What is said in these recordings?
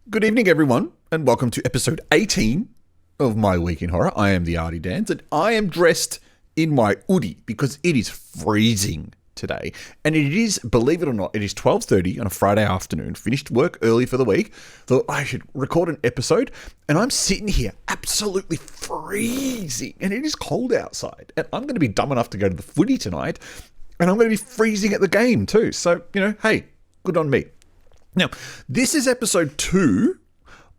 Good evening, everyone, and welcome to episode 18 of My Week in Horror. I am the Artie Dans, and I am dressed in my hoodie because it is freezing today. And it is, believe it or not, it is 12:30 on a Friday afternoon, finished work early for the week, thought I should record an episode, and I'm sitting here absolutely freezing, and it is cold outside. And I'm going to be dumb enough to go to the footy tonight, and I'm going to be freezing at the game too. So, hey, good on me. Now, this is episode 2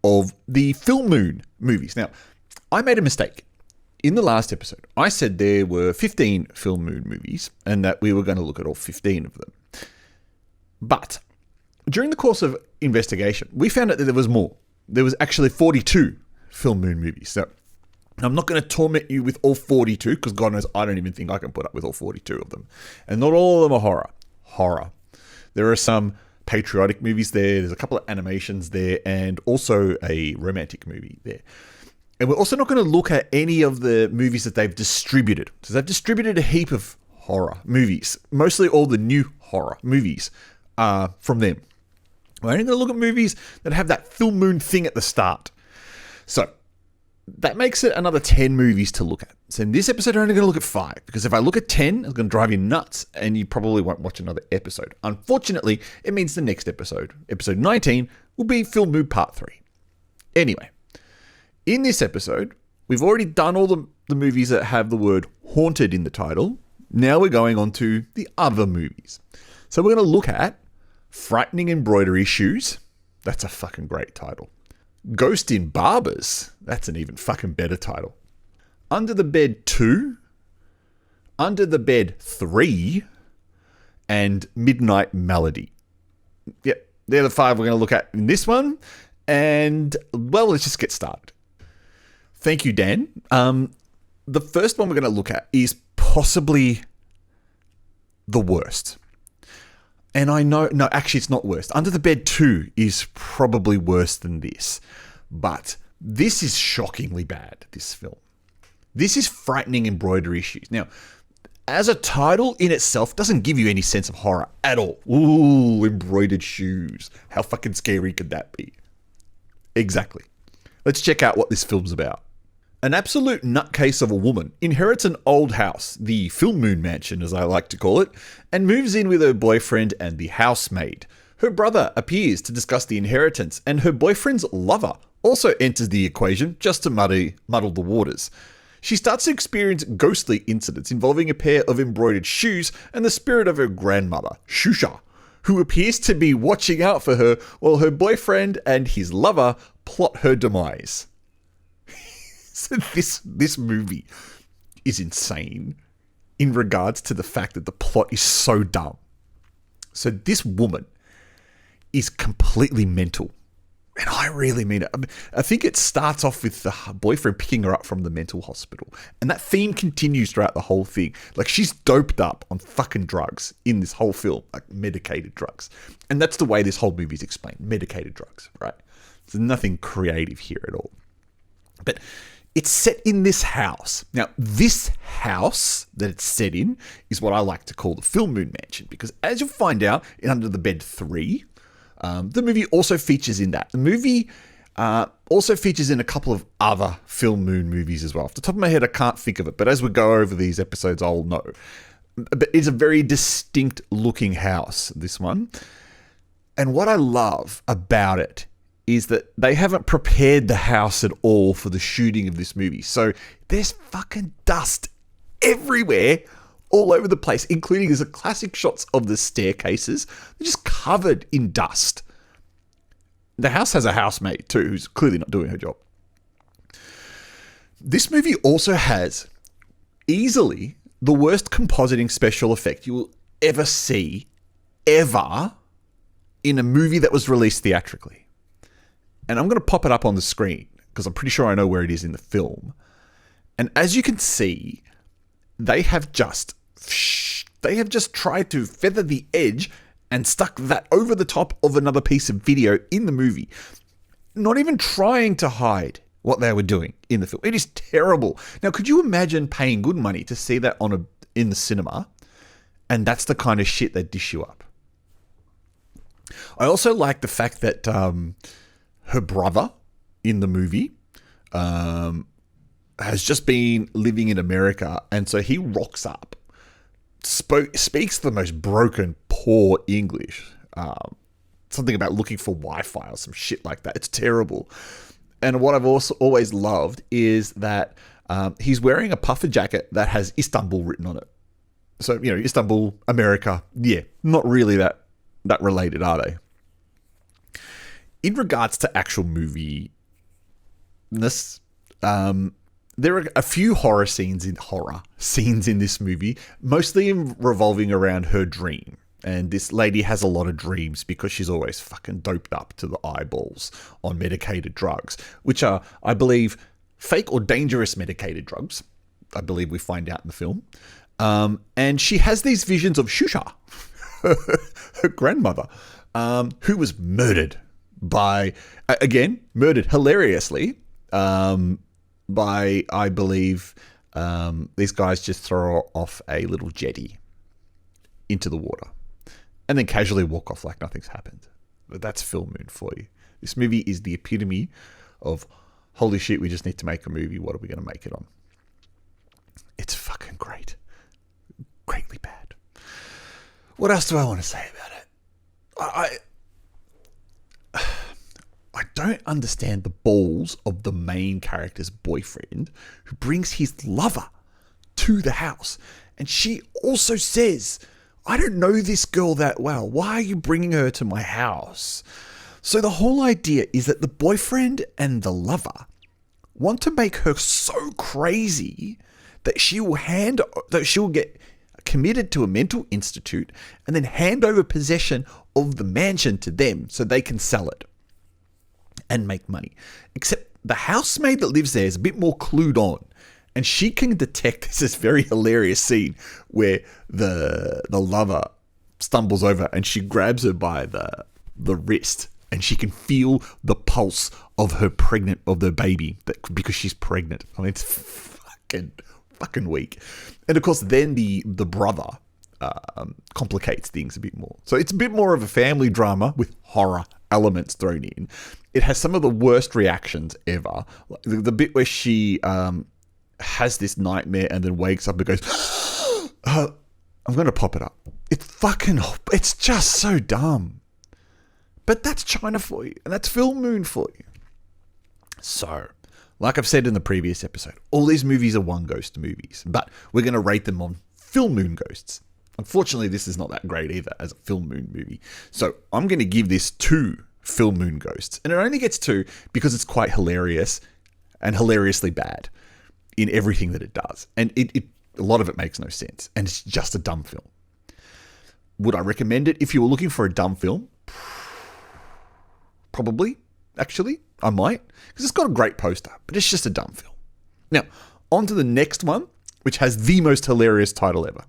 of the Filmoon movies. Now, I made a mistake. In the last episode, I said there were 15 Filmoon movies and that we were going to look at all 15 of them. But during the course of investigation, we found out that there was more. There was actually 42 Filmoon movies. So I'm not going to torment you with all 42 because God knows I don't even think I can put up with all 42 of them. And not all of them are horror. There are some patriotic movies there. There's a couple of animations there and also a romantic movie there. And we're also not going to look at any of the movies that they've distributed. So they've distributed a heap of horror movies. Mostly all the new horror movies from them. We're only going to look at movies that have that Filmoon thing at the start. So that makes it another 10 movies to look at. So in this episode, we're only going to look at 5. Because if I look at 10, it's going to drive you nuts and you probably won't watch another episode. Unfortunately, it means the next episode, episode 19, will be Filmoon Part 3. Anyway, in this episode, we've already done all the movies that have the word haunted in the title. Now we're going on to the other movies. So we're going to look at Frightening Embroidery Shoes. That's a fucking great title. Ghost in Barbers. That's an even fucking better title. Under the Bed 2. Under the Bed 3. And Midnight Melody. Yep, they're the 5 we're going to look at in this one. And, well, let's just get started. Thank you, Dan. The first one we're going to look at is possibly the worst. And I know, no, actually it's not worst. Under the Bed 2 is probably worse than this. But this is shockingly bad, this film. This is Frightening Embroidery Shoes. Now, as a title in itself, doesn't give you any sense of horror at all. Ooh, embroidered shoes. How fucking scary could that be? Exactly. Let's check out what this film's about. An absolute nutcase of a woman inherits an old house, the Filmoon mansion as I like to call it, and moves in with her boyfriend and the housemaid. Her brother appears to discuss the inheritance, and her boyfriend's lover also enters the equation just to muddle the waters. She starts to experience ghostly incidents involving a pair of embroidered shoes and the spirit of her grandmother, Shusha, who appears to be watching out for her while her boyfriend and his lover plot her demise. So this movie is insane in regards to the fact that the plot is so dumb. So this woman is completely mental. And I really mean it. I think it starts off with the boyfriend picking her up from the mental hospital. And that theme continues throughout the whole thing. Like, she's doped up on fucking drugs in this whole film. Like, medicated drugs. And that's the way this whole movie is explained. Medicated drugs, right? There's nothing creative here at all. But it's set in this house. Now, this house that it's set in is what I like to call the Filmoon mansion. Because as you'll find out in Under the Bed 3... the movie also features in that. The movie also features in a couple of other Filmoon movies as well. Off the top of my head, I can't think of it, but as we go over these episodes, I'll know. But it's a very distinct looking house, this one. And what I love about it is that they haven't prepared the house at all for the shooting of this movie. So there's fucking dust everywhere, all over the place, including there's a classic shots of the staircases. They're just covered in dust. The house has a housemaid too, who's clearly not doing her job. This movie also has easily the worst compositing special effect you will ever see, ever, in a movie that was released theatrically. And I'm going to pop it up on the screen because I'm pretty sure I know where it is in the film. And as you can see, they have just tried to feather the edge and stuck that over the top of another piece of video in the movie. Not even trying to hide what they were doing in the film. It is terrible. Now, could you imagine paying good money to see that in the cinema? And that's the kind of shit they dish you up. I also like the fact that her brother in the movie has just been living in America, and so he rocks up, speaks the most broken, poor English, something about looking for Wi-Fi or some shit like that. It's terrible. And what I've also always loved is that he's wearing a puffer jacket that has Istanbul written on it. So, Istanbul, America, yeah, not really that related, are they? In regards to actual movie-ness, there are a few horror scenes in this movie, mostly revolving around her dream. And this lady has a lot of dreams because she's always fucking doped up to the eyeballs on medicated drugs, which are, I believe, fake or dangerous medicated drugs. I believe we find out in the film. And she has these visions of Shusha, her grandmother, who was murdered murdered hilariously, by, I believe, these guys just throw off a little jetty into the water and then casually walk off like nothing's happened. But that's Filmoon for you. This movie is the epitome of, holy shit, we just need to make a movie. What are we going to make it on? It's fucking great. Greatly bad. What else do I want to say about it? I don't understand the balls of the main character's boyfriend who brings his lover to the house. And she also says, I don't know this girl that well. Why are you bringing her to my house? So the whole idea is that the boyfriend and the lover want to make her so crazy that she'll get committed to a mental institute and then hand over possession of the mansion to them so they can sell it and make money. Except the housemaid that lives there is a bit more clued on, and she can detect this very hilarious scene where the lover stumbles over and she grabs her by the wrist, and she can feel the pulse of the baby because she's pregnant. I mean, it's fucking weak. And of course, then the brother complicates things a bit more. So it's a bit more of a family drama with horror elements thrown in. It has some of the worst reactions ever. Like the bit where she has this nightmare and then wakes up and goes, I'm going to pop it up. It's just so dumb. But that's China for you, and that's Filmoon for you. So, like I've said in the previous episode, all these movies are one ghost movies, but we're going to rate them on Filmoon ghosts. Unfortunately, this is not that great either as a Filmoon movie. So I'm going to give this 2 Filmoon ghosts. And it only gets 2 because it's quite hilarious and hilariously bad in everything that it does. And a lot of it makes no sense. And it's just a dumb film. Would I recommend it if you were looking for a dumb film? Probably, actually. I might. Because it's got a great poster, but it's just a dumb film. Now, on to the next one, which has the most hilarious title ever.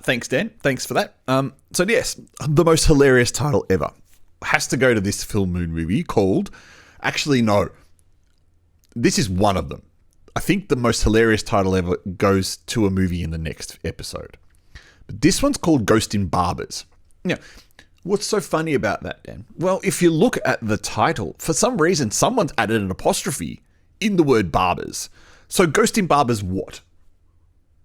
Thanks, Dan. Thanks for that. So yes, the most hilarious title ever has to go to this Filmoon movie called... Actually, no. This is one of them. I think the most hilarious title ever goes to a movie in the next episode. But this one's called Ghost in Barbers. Now, what's so funny about that, Dan? Well, if you look at the title, for some reason, someone's added an apostrophe in the word barbers. So Ghost in Barbers what?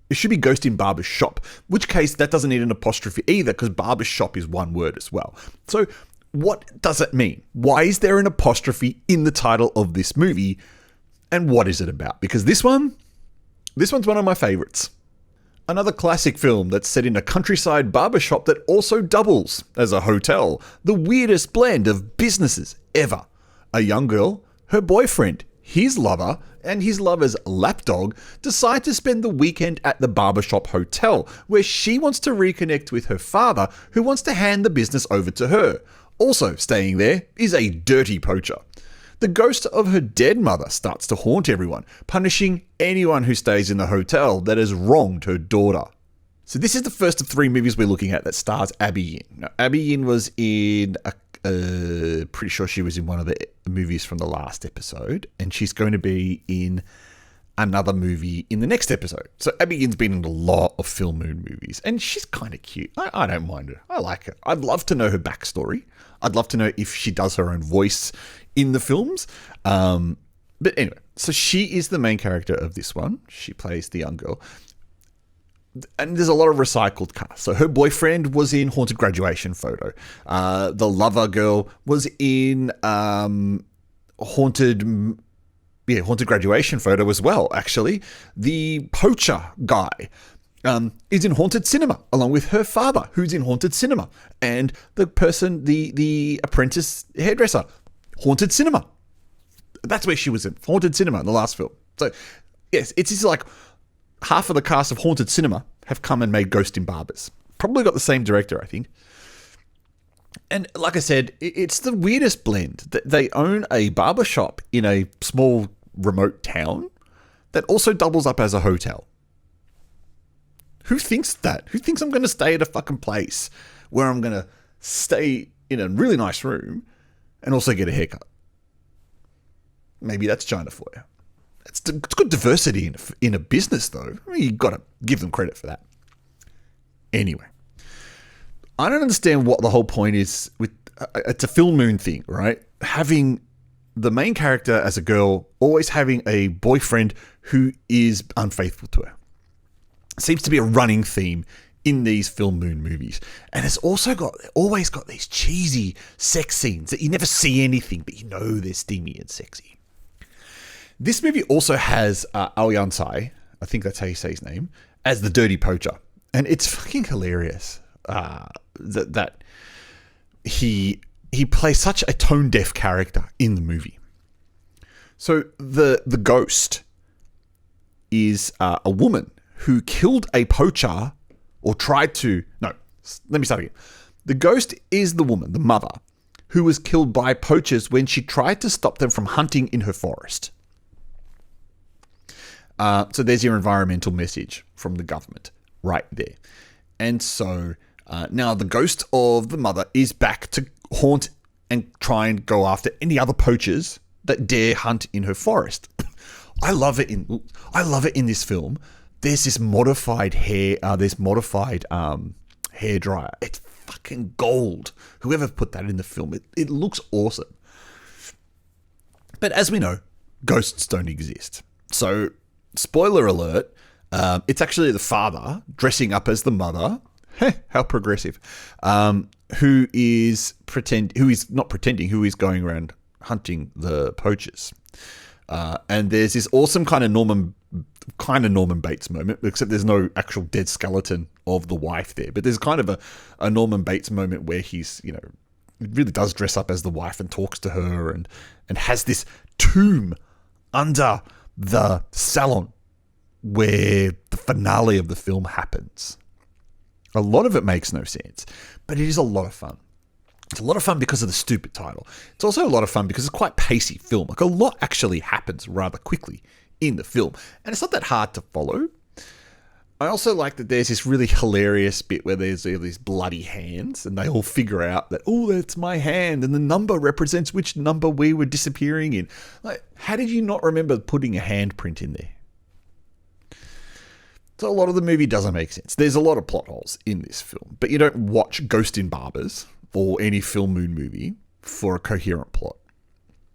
It should be Ghost in Barber's Shop, which case that doesn't need an apostrophe either because Barber's Shop is one word as well. So what does it mean? Why is there an apostrophe in the title of this movie? And what is it about? Because this one's one of my favorites. Another classic film that's set in a countryside barbershop that also doubles as a hotel. The weirdest blend of businesses ever. A young girl, her boyfriend, his lover, and his lover's lapdog decide to spend the weekend at the barbershop hotel, where she wants to reconnect with her father, who wants to hand the business over to her. Also staying there is a dirty poacher. The ghost of her dead mother starts to haunt everyone, punishing anyone who stays in the hotel that has wronged her daughter. So this is the first of 3 movies we're looking at that stars Abby Yin. Now, Abby Yin was in pretty sure she was in one of the movies from the last episode, and she's going to be in another movie in the next episode. So Abigail's been in a lot of Filmoon movies, and she's kind of cute. I don't mind her. I like her. I'd love to know her backstory. I'd love to know if she does her own voice in the films. But anyway, so she is the main character of this one. She plays the young girl. And there's a lot of recycled cast. So her boyfriend was in Haunted Graduation Photo. The lover girl was in Haunted Graduation Photo as well, actually. The poacher guy is in Haunted Cinema, along with her father, who's in Haunted Cinema. And the person, the apprentice hairdresser, Haunted Cinema. That's where she was in, Haunted Cinema, in the last film. So, yes, it's just like half of the cast of Haunted Cinema have come and made Ghost in Barbers. Probably got the same director, I think. And like I said, it's the weirdest blend. They own a barber shop in a small remote town that also doubles up as a hotel. Who thinks that? Who thinks I'm going to stay at a fucking place where I'm going to stay in a really nice room and also get a haircut? Maybe that's China for you. It's good diversity in a business, though. I mean, you've got to give them credit for that. Anyway, I don't understand what the whole point is with... it's a Filmoon thing, right? Having the main character as a girl, always having a boyfriend who is unfaithful to her. Seems to be a running theme in these Filmoon movies. And it's also always got these cheesy sex scenes that you never see anything, but you know they're steamy and sexy. This movie also has Ao Tsai, I think that's how you say his name, as the dirty poacher. And it's fucking hilarious that he plays such a tone-deaf character in the movie. So the ghost is a woman who killed a poacher or tried to... No, let me start again. The ghost is the woman, the mother, who was killed by poachers when she tried to stop them from hunting in her forest. So there's your environmental message from the government right there. And so now the ghost of the mother is back to haunt and try and go after any other poachers that dare hunt in her forest. I love it in this film. There's this modified hair, hair dryer. It's fucking gold. Whoever put that in the film, it looks awesome. But as we know, ghosts don't exist. So, spoiler alert, it's actually the father dressing up as the mother. How progressive. Who is going around hunting the poachers. And there's this awesome kind of Norman Bates moment, except there's no actual dead skeleton of the wife there. But there's kind of a Norman Bates moment where he's, really does dress up as the wife and talks to her and has this tomb under the salon where the finale of the film happens. A lot of it makes no sense, but it is a lot of fun. It's a lot of fun because of the stupid title. It's also a lot of fun because it's quite pacey film. Like, a lot actually happens rather quickly in the film, and it's not that hard to follow. I also like that there's this really hilarious bit where there's these bloody hands, and they all figure out that, oh, that's my hand, and the number represents which number we were disappearing in. Like, how did you not remember putting a handprint in there? So a lot of the movie doesn't make sense. There's a lot of plot holes in this film, but you don't watch Ghost in Barbers or any Filmoon movie for a coherent plot.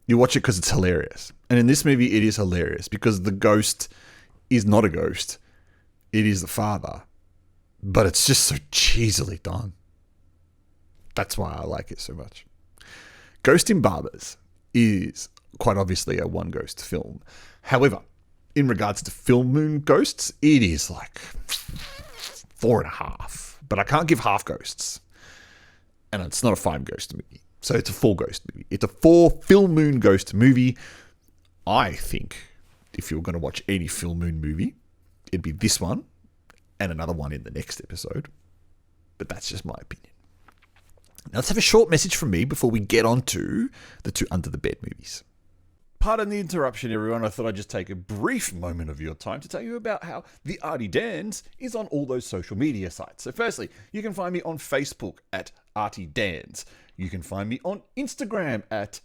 You watch it because it's hilarious. And in this movie, it is hilarious because the ghost is not a ghost. It is the father. But it's just so cheesily done. That's why I like it so much. Ghost in Barbers is quite obviously a one ghost film. However, in regards to Filmoon ghosts, it is like 4.5. But I can't give half ghosts. And it's not a 5 ghost movie. So it's a 4 ghost movie. It's a 4 Filmoon ghost movie. I think if you were going to watch any Filmoon movie, it'd be this one and another one in the next episode. But that's just my opinion. Now let's have a short message from me before we get on to the 2 Under the Bed movies. Pardon the interruption, everyone. I thought I'd just take a brief moment of your time to tell you about how The Arty Dans is on all those social media sites. So firstly, you can find me on Facebook at Arty Dans. You can find me on Instagram at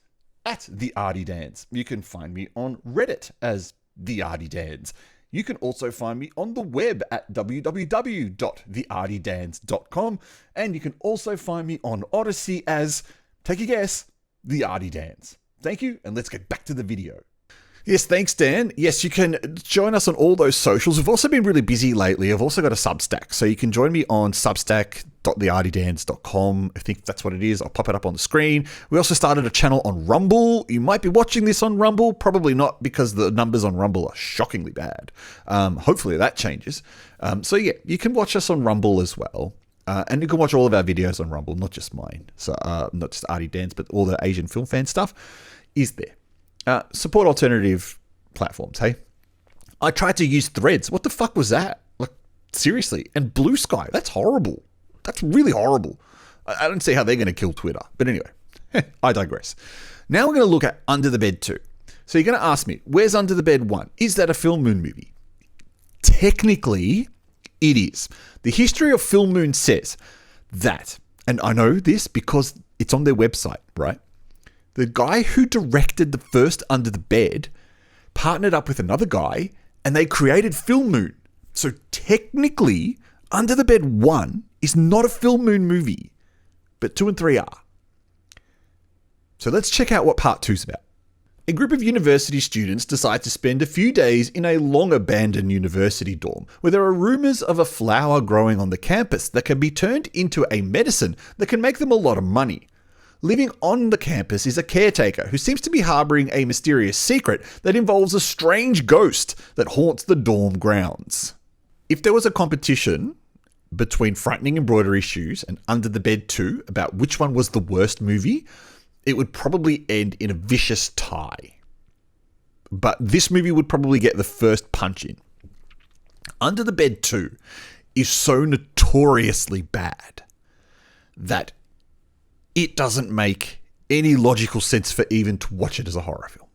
The Arty Dans. You can find me on Reddit as The Artie Dans. You can also find me on the web at www.theartiedans.com, and you can also find me on Odyssey as, take a guess, The Artie Dans. Thank you, and let's get back to the video. Yes, thanks, Dan. Yes, you can join us on all those socials. We've also been really busy lately. I've also got a Substack, so you can join me on substack.theartiedans.com. I think that's what it is. I'll pop it up on the screen. We also started a channel on Rumble. You might be watching this on Rumble. Probably not, because the numbers on Rumble are shockingly bad. Hopefully that changes. So yeah, you can watch us on Rumble as well. And you can watch all of our videos on Rumble, not just mine. So not just Artie Dans, but all the Asian film fan stuff is there. Support alternative platforms, hey? I tried to use Threads. What the fuck was that? Like, seriously. And Blue Sky. That's horrible. That's really horrible. I don't see how they're going to kill Twitter. But anyway, I digress. Now we're going to look at Under the Bed 2. So you're going to ask me, where's Under the Bed 1? Is that a Filmoon movie? Technically, it is. The history of Filmoon says that, and I know this because it's on their website, right? The guy who directed the first Under the Bed partnered up with another guy and they created Filmoon. So technically, Under the Bed 1 is not a Filmoon movie, but 2 and 3 are. So let's check out what part 2 is about. A group of university students decide to spend a few days in a long-abandoned university dorm where there are rumors of a flower growing on the campus that can be turned into a medicine that can make them a lot of money. Living on the campus is a caretaker who seems to be harboring a mysterious secret that involves a strange ghost that haunts the dorm grounds. If there was a competition between Frightening Embroidery Shoes and Under the Bed 2 about which one was the worst movie, it would probably end in a vicious tie. But this movie would probably get the first punch in. Under the Bed 2 is so notoriously bad that it doesn't make any logical sense for even to watch it as a horror film.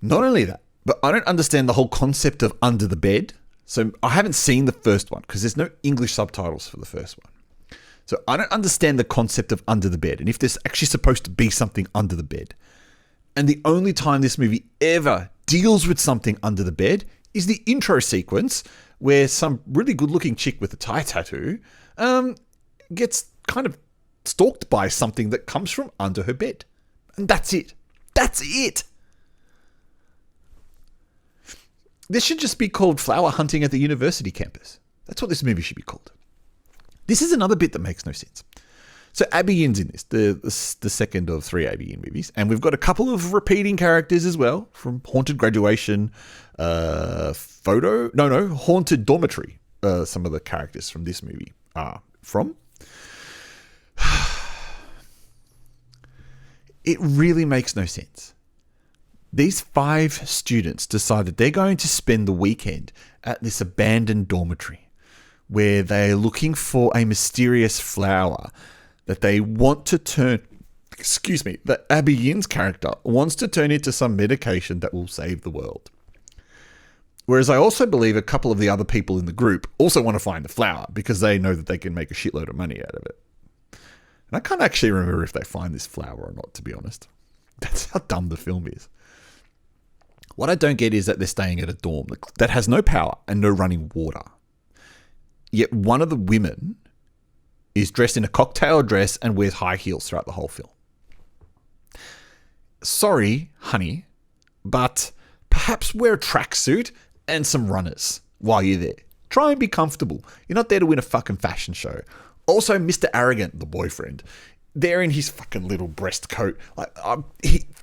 Not only that, but I don't understand the whole concept of Under the Bed. So I haven't seen the first one because there's no English subtitles for the first one. So I don't understand the concept of Under the Bed and if there's actually supposed to be something under the bed. And the only time this movie ever deals with something under the bed is the intro sequence where some really good-looking chick with a Thai tattoo gets kind of stalked by something that comes from under her bed. And that's it. That's it. This should just be called Flower Hunting at the University Campus. That's what this movie should be called. This is another bit that makes no sense. So Abby Yin's in this, the second of 3 Abby Yin movies. And we've got a couple of repeating characters as well from Haunted Graduation, Haunted Dormitory. Some of the characters from this movie are from. It really makes no sense. These 5 students decided they're going to spend the weekend at this abandoned dormitory where they're looking for a mysterious flower that they want to turn, that Abby Yin's character wants to turn into some medication that will save the world. Whereas I also believe a couple of the other people in the group also want to find the flower because they know that they can make a shitload of money out of it. And I can't actually remember if they find this flower or not, to be honest. That's how dumb the film is. What I don't get is that they're staying at a dorm that has no power and no running water. Yet one of the women is dressed in a cocktail dress and wears high heels throughout the whole film. Sorry, honey, but perhaps wear a tracksuit and some runners while you're there. Try and be comfortable. You're not there to win a fucking fashion show. Also, Mr. Arrogant, the boyfriend, there in his fucking little breast coat,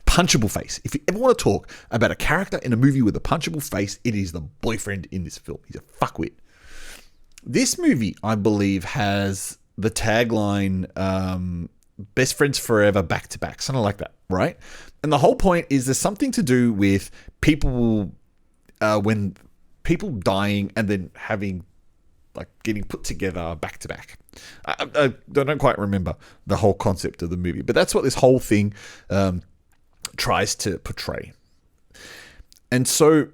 punchable face. If you ever want to talk about a character in a movie with a punchable face, it is the boyfriend in this film. He's a fuckwit. This movie, I believe, has the tagline, best friends forever, back to back, something like that, right? And the whole point is there's something to do with people, when people dying and then having, getting put together back to back. I don't quite remember the whole concept of the movie, but that's what this whole thing tries to portray. And so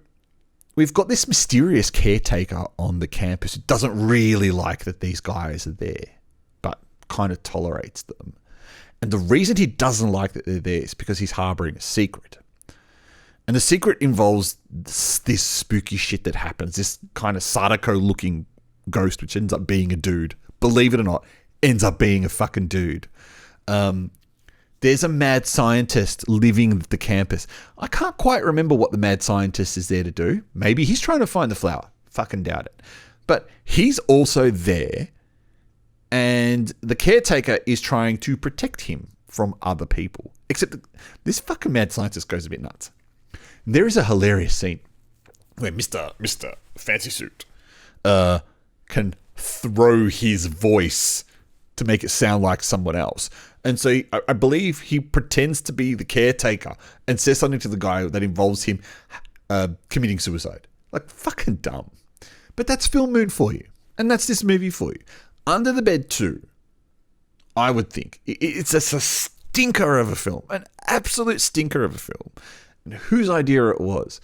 we've got this mysterious caretaker on the campus who doesn't really like that these guys are there, but kind of tolerates them. And the reason he doesn't like that they're there is because he's harboring a secret. And the secret involves this spooky shit that happens. This kind of Sadako-looking ghost, which ends up being a dude. Believe it or not, ends up being a fucking dude. There's a mad scientist living the campus. I can't quite remember what the mad scientist is there to do. Maybe he's trying to find the flower. Fucking doubt it. But he's also there, and the caretaker is trying to protect him from other people. Except that this fucking mad scientist goes a bit nuts. There is a hilarious scene where Mr. Fancy Suit can throw his voice to make it sound like someone else. And so I believe he pretends to be the caretaker and says something to the guy that involves him committing suicide. Like, fucking dumb. But that's Filmoon for you. And that's this movie for you. Under the Bed 2, I would think. It's a stinker of a film. An absolute stinker of a film. And whose idea it was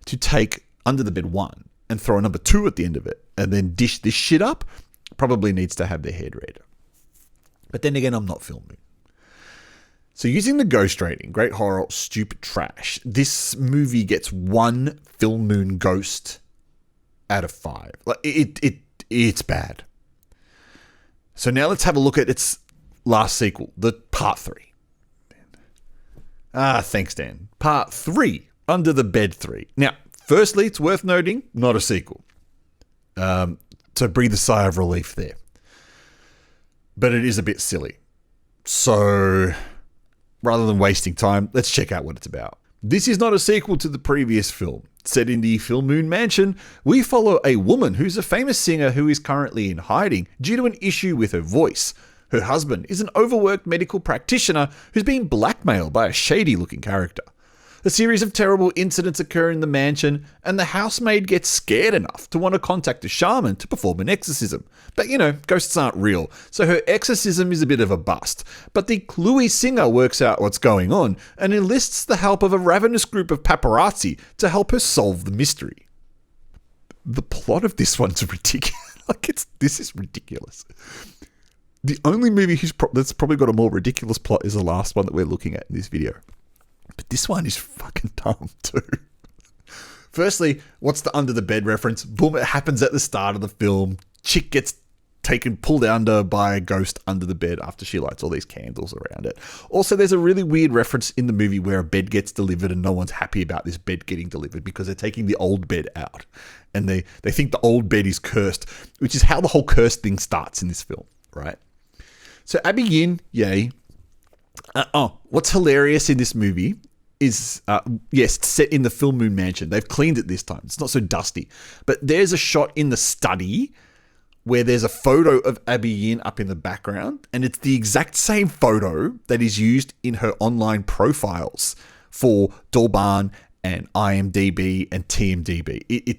to take Under the Bed 1 and throw a number 2 at the end of it and then dish this shit up probably needs to have their head read. But then again, I'm not Filmoon. So using the ghost rating, great horror, stupid trash, this movie gets 1 Filmoon ghost out of 5. Like it's bad. So now let's have a look at its last sequel, the Part 3. Thanks, Dan. Part 3, Under the Bed 3. Now, firstly, it's worth noting, not a sequel. So breathe a sigh of relief there. But it is a bit silly. So, rather than wasting time, let's check out what it's about. This is not a sequel to the previous film. Set in the Filmoon mansion, we follow a woman who's a famous singer who is currently in hiding due to an issue with her voice. Her husband is an overworked medical practitioner who's being blackmailed by a shady-looking character. A series of terrible incidents occur in the mansion, and the housemaid gets scared enough to want to contact a shaman to perform an exorcism. But, ghosts aren't real, so her exorcism is a bit of a bust. But the cluey singer works out what's going on and enlists the help of a ravenous group of paparazzi to help her solve the mystery. The plot of this one's ridiculous. This is ridiculous. The only movie that's probably got a more ridiculous plot is the last one that we're looking at in this video. But this one is fucking dumb too. Firstly, what's the under the bed reference? Boom, it happens at the start of the film. Chick gets pulled under by a ghost under the bed after she lights all these candles around it. Also, there's a really weird reference in the movie where a bed gets delivered and no one's happy about this bed getting delivered because they're taking the old bed out. And they think the old bed is cursed, which is how the whole curse thing starts in this film, right? So Abby Yin, yay. What's hilarious in this movie is, yes, it's set in the Filmoon mansion. They've cleaned it this time. It's not so dusty. But there's a shot in the study where there's a photo of Abby Yin up in the background, and it's the exact same photo that is used in her online profiles for Douban and IMDb and TMDb.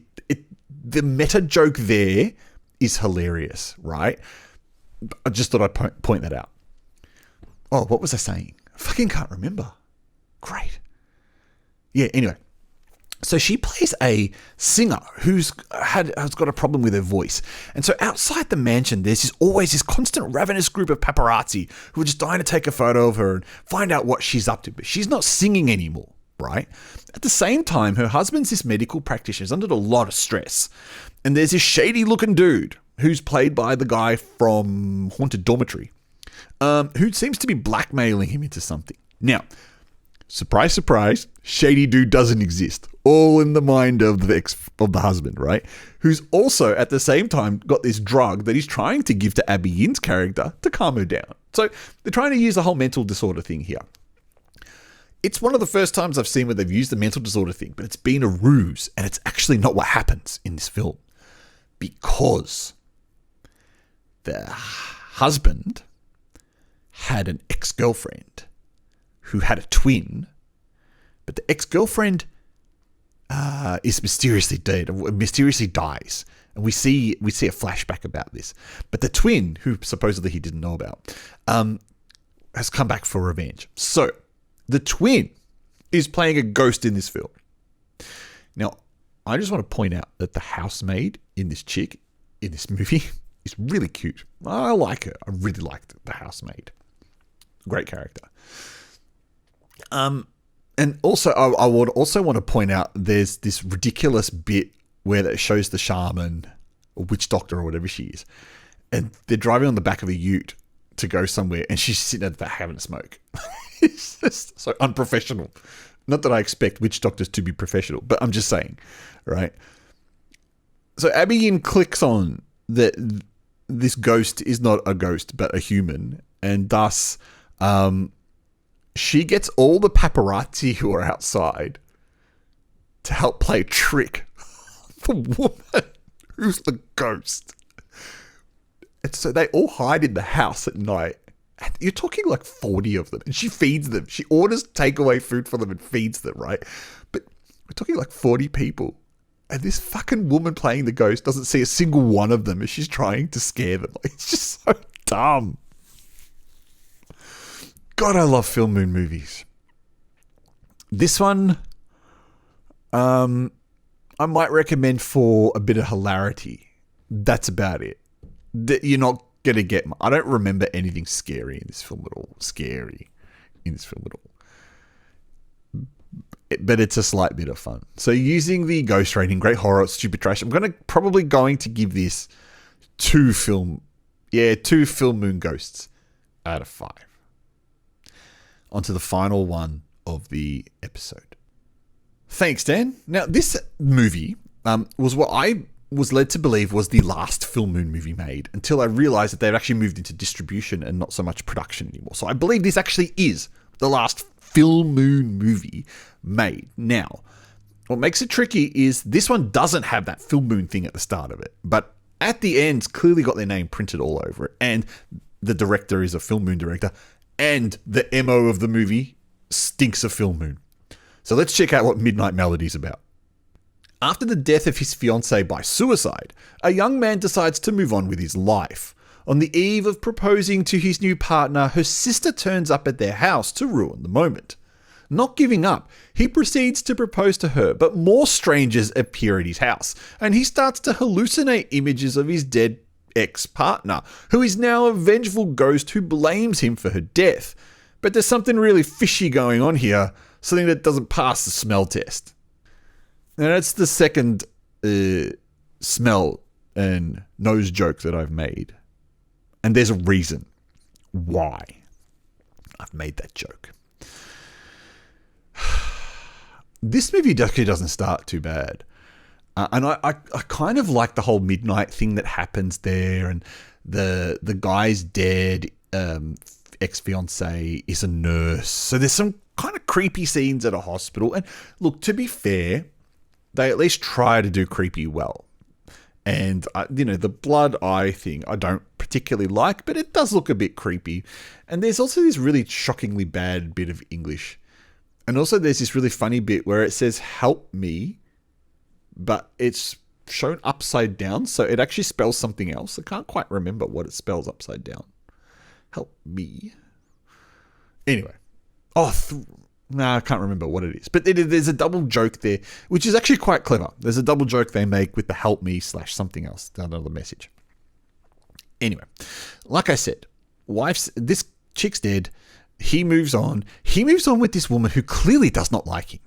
The meta joke there is hilarious, right? I just thought I'd point that out. Oh, what was I saying? I fucking can't remember. Great. Yeah, anyway. So she plays a singer has got a problem with her voice. And so outside the mansion, there's always this constant ravenous group of paparazzi who are just dying to take a photo of her and find out what she's up to. But she's not singing anymore, right? At the same time, her husband's this medical practitioner is under a lot of stress. And there's this shady looking dude who's played by the guy from Haunted Dormitory, who seems to be blackmailing him into something. Now, surprise, surprise, shady dude doesn't exist. All in the mind of the husband, right? Who's also at the same time got this drug that he's trying to give to Abby Yin's character to calm her down. So they're trying to use the whole mental disorder thing here. It's one of the first times I've seen where they've used the mental disorder thing, but it's been a ruse, and it's actually not what happens in this film. Because the husband had an ex-girlfriend who had a twin, but the ex-girlfriend is mysteriously dead, mysteriously dies. And we see a flashback about this. But the twin, who supposedly he didn't know about, has come back for revenge. So the twin is playing a ghost in this film. Now, I just want to point out that the housemaid in this movie is really cute. I like her. I really liked the housemaid. Great character. And also, I would also want to point out there's this ridiculous bit where it shows the shaman, or witch doctor, or whatever she is, and they're driving on the back of a ute to go somewhere, and she's sitting at the back having a smoke. It's just so unprofessional. Not that I expect witch doctors to be professional, but I'm just saying, right? So Abby clicks on that this ghost is not a ghost, but a human, and thus she gets all the paparazzi who are outside to help play a trick on the woman who's the ghost. And so they all hide in the house at night. And you're talking like 40 of them. And she feeds them. She orders takeaway food for them and feeds them, right? But we're talking like 40 people. And this fucking woman playing the ghost doesn't see a single one of them as she's trying to scare them. Like, it's just so dumb. God, I love Filmoon movies. This one, I might recommend for a bit of hilarity. That's about it. You're not going to get... I don't remember anything scary in this film at all. But it's a slight bit of fun. So using the ghost rating, great horror, stupid trash, I'm probably going to give this 2 Filmoon ghosts out of 5. On to the final one of the episode. Thanks, Dan. Now, this movie was what I was led to believe was the last Filmoon movie made, until I realized that they've actually moved into distribution and not so much production anymore. So I believe this actually is the last Filmoon movie made. Now, what makes it tricky is this one doesn't have that Filmoon thing at the start of it, but at the end, it's clearly got their name printed all over it, and the director is a Filmoon director, and the MO of the movie stinks of Filmoon. So let's check out what Midnight Melody's about. After the death of his fiancée by suicide, a young man decides to move on with his life. On the eve of proposing to his new partner, her sister turns up at their house to ruin the moment. Not giving up, he proceeds to propose to her, but more strangers appear at his house, and he starts to hallucinate images of his dead ex-partner, who is now a vengeful ghost who blames him for her death. But there's something really fishy going on here, something that doesn't pass the smell test. Now, that's the second smell and nose joke that I've made. And there's a reason why I've made that joke. This movie actually doesn't start too bad. And I kind of like the whole midnight thing that happens there. And the guy's dead ex-fiancée is a nurse. So there's some kind of creepy scenes at a hospital. And look, to be fair, they at least try to do creepy well. And, the blood eye thing I don't particularly like, but it does look a bit creepy. And there's also this really shockingly bad bit of English. And also there's this really funny bit where it says, help me, but it's shown upside down. So it actually spells something else. I can't quite remember what it spells upside down. Help me. Anyway. I can't remember what it is. But there's a double joke there, which is actually quite clever. There's a double joke they make with the help me / something else, another message. Anyway, like I said, this chick's dead. He moves on. He moves on with this woman who clearly does not like him.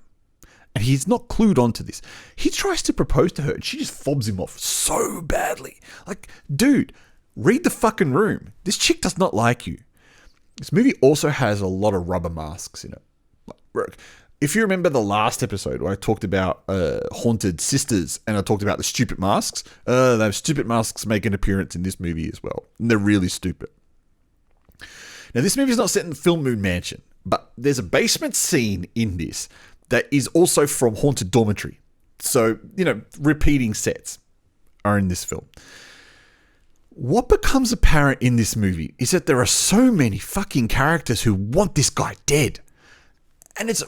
And he's not clued onto this. He tries to propose to her and she just fobs him off so badly. Like, dude, read the fucking room. This chick does not like you. This movie also has a lot of rubber masks in it. If you remember the last episode where I talked about haunted sisters and I talked about the stupid masks, those stupid masks make an appearance in this movie as well. And they're really stupid. Now, this movie is not set in the Filmoon Mansion, but there's a basement scene in this that is also from Haunted Dormitory. So, repeating sets are in this film. What becomes apparent in this movie is that there are so many fucking characters who want this guy dead. And it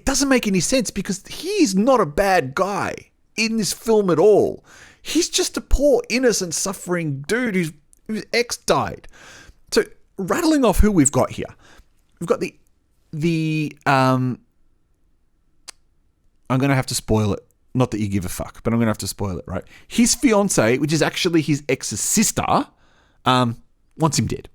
doesn't make any sense because he's not a bad guy in this film at all. He's just a poor, innocent, suffering dude whose ex died. So, rattling off who we've got here. We've got I'm going to have to spoil it. Not that you give a fuck, but I'm going to have to spoil it, right? His fiancée, which is actually his ex's sister, wants him dead.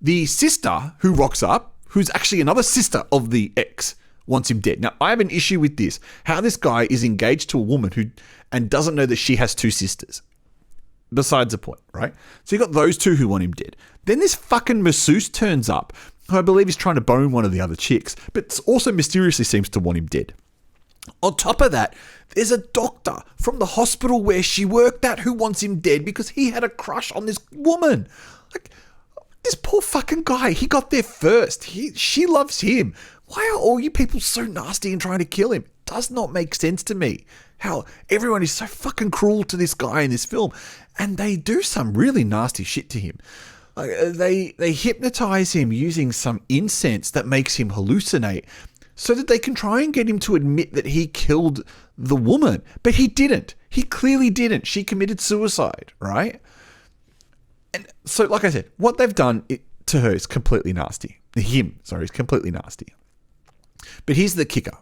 The sister who rocks up, who's actually another sister of the ex, wants him dead. Now, I have an issue with this. How this guy is engaged to a woman and doesn't know that she has two sisters. Besides the point, right? So you got those two who want him dead. Then this fucking masseuse turns up, who I believe is trying to bone one of the other chicks, but also mysteriously seems to want him dead. On top of that, there's a doctor from the hospital where she worked at who wants him dead because he had a crush on this woman. Like, this poor fucking guy, he got there first. She loves him. Why are all you people so nasty and trying to kill him? Does not make sense to me. How everyone is so fucking cruel to this guy in this film. And they do some really nasty shit to him. Like, they hypnotize him using some incense that makes him hallucinate so that they can try and get him to admit that he killed the woman. But he didn't. He clearly didn't. She committed suicide, right? And so, like I said, what they've done to her is completely nasty. Is completely nasty. But here's the kicker.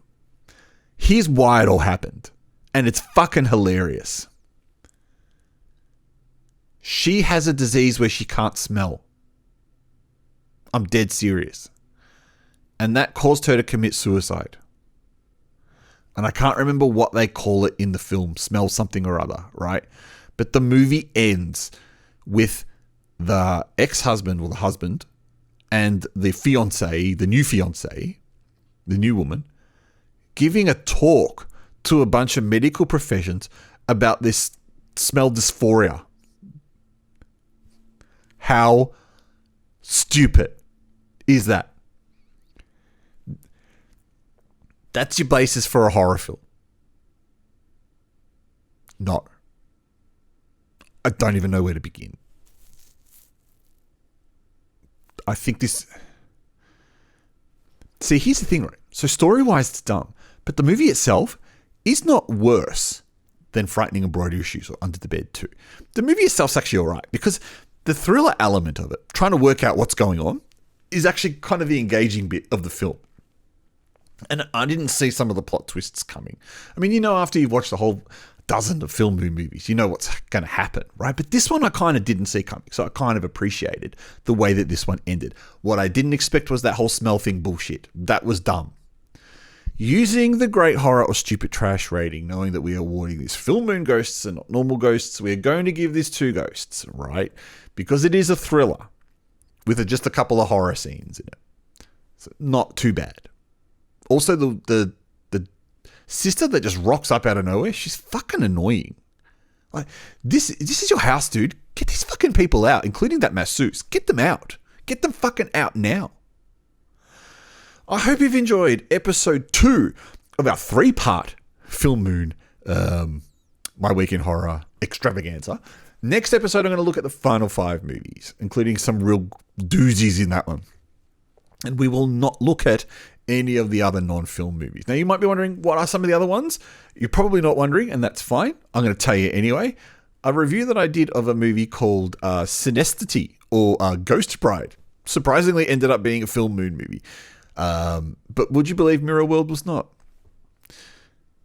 Here's why it all happened. And it's fucking hilarious. She has a disease where she can't smell. I'm dead serious. And that caused her to commit suicide. And I can't remember what they call it in the film. Smell something or other, right? But the movie ends with the ex-husband or the husband and the fiancée, the new woman, giving a talk to a bunch of medical professions about this smell dysphoria. How stupid is that? That's your basis for a horror film. No. I don't even know where to begin. I think this... See, here's the thing, right? So story-wise, it's dumb. But the movie itself is not worse than Frightening Embroidery Shoes or Under the Bed 2. The movie itself's actually all right because the thriller element of it, trying to work out what's going on, is actually kind of the engaging bit of the film. And I didn't see some of the plot twists coming. I mean, after you've watched the whole dozen of Filmoon movies, you know what's going to happen, right? But this one I kind of didn't see coming. So I kind of appreciated the way that this one ended. What I didn't expect was that whole smell thing bullshit. That was dumb. Using the great horror or stupid trash rating, knowing that we are awarding these Filmoon ghosts and not normal ghosts, we're going to give this 2 ghosts, right? Because it is a thriller with just a couple of horror scenes in it. So not too bad. Also, the sister that just rocks up out of nowhere, she's fucking annoying. Like, this is your house, dude. Get these fucking people out, including that masseuse. Get them out. Get them fucking out now. I hope you've enjoyed episode 2 of our 3-part Filmoon, My Week in Horror extravaganza. Next episode, I'm going to look at the final 5 movies, including some real doozies in that one. And we will not look at any of the other non-film movies. Now, you might be wondering, what are some of the other ones? You're probably not wondering, and that's fine. I'm going to tell you anyway. A review that I did of a movie called Synesthety, or Ghost Bride, surprisingly ended up being a Filmoon movie. But would you believe Mirror World was not?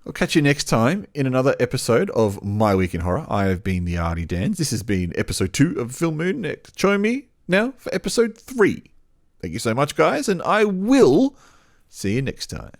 I'll catch you next time in another episode of My Week in Horror. I have been the Artie Dans. This has been episode 2 of Filmoon. Join me now for episode 3. Thank you so much, guys, and I will see you next time.